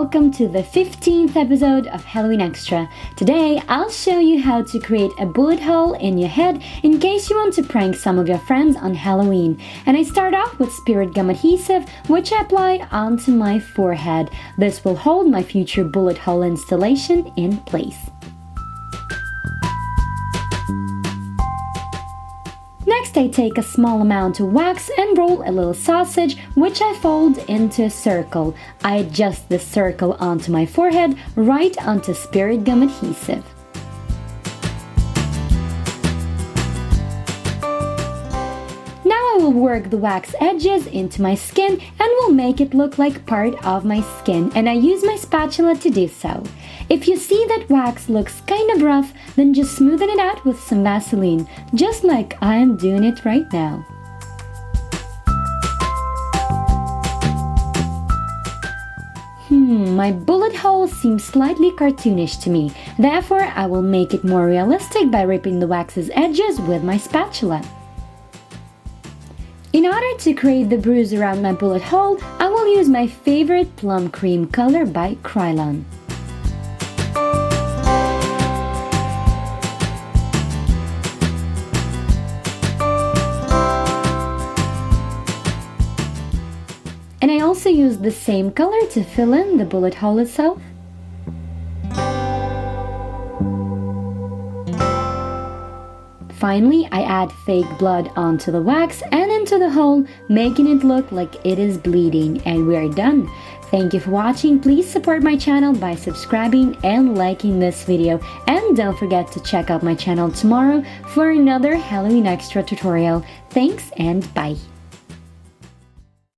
welcome to the 15th episode of Halloween Extra. Today, I'll show you how to create a bullet hole in your head in case you want to prank some of your friends on Halloween. And I start off with spirit gum adhesive, which I apply onto my forehead. This will hold my future bullet hole installation in place. Next, I take a small amount of wax and roll a little sausage, which I fold into a circle. I adjust the circle onto my forehead, right onto spirit gum adhesive. Now I will work the wax edges into my skin and will make it look like part of my skin, and I use my spatula to do so. If you see that wax looks kind of rough, then just smoothen it out with some Vaseline, just like I am doing it right now. My bullet hole seems slightly cartoonish to me, therefore I will make it more realistic by ripping the wax's edges with my spatula. In order to create the bruise around my bullet hole, I will use my favorite plum cream color by Krylon. And I also use the same color to fill in the bullet hole itself. Finally, I add fake blood onto the wax and into the hole, making it look like it is bleeding, and we are done. Thank you for watching. Please support my channel by subscribing and liking this video. And don't forget to check out my channel tomorrow for another Halloween Extra tutorial. Thanks and bye!